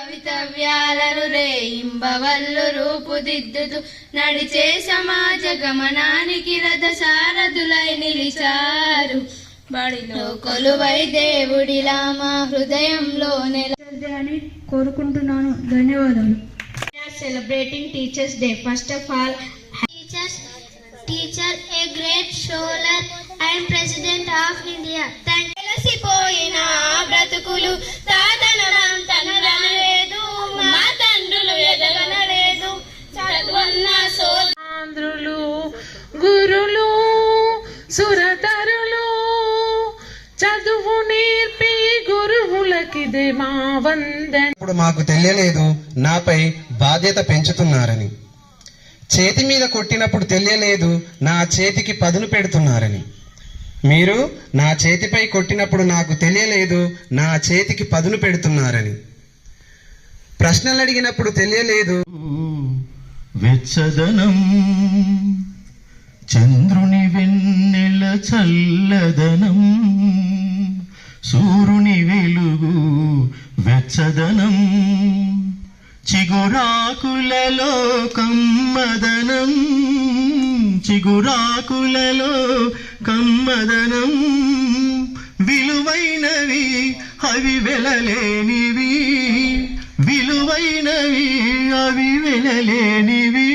భవితవ్యాలను రేయింబవళ్ళు రూపుదిద్దుతూ నడిచే సమాజ గమనానికి రథసారథులై నిలిచారు. బడిలో కొలువై దేవుడిలా మా హృదయంలో అని కోరుకుంటున్నాను. ధన్యవాదాలు. Celebrating teachers day. First of all teacher a great scholar and president of India. తెలిసిపోయిన బ్రతుకులు తాతనం తనలేదు, మా తండ్రులు ఎదగనలేదు. చదువున్న సోదరులు గురులు సురతరులు చదువు నేర్పి గురువులకిదే మా వందనం. ఇప్పుడు మాకు తెలియలేదు నాపై బాధ్యత పెంచుతున్నారని, చేతి మీద కొట్టినప్పుడు తెలియలేదు నా చేతికి పదును పెడుతున్నారని, మీరు నా చేతిపై కొట్టినప్పుడు నాకు తెలియలేదు నా చేతికి పదును పెడుతున్నారని, ప్రశ్నలు అడిగినప్పుడు తెలియలేదు వెచ్చదనం చంద్రుని వెన్నెల చల్లదనం, సూర్యుని వెలుగు వెచ్చదనం, చిగురాకులలో కమ్మదనం, చిగురాకులలో కమ్మదనం, విలువైనవి అవి వెలలేనివి, విలువైనవి అవి వెలలేనివి.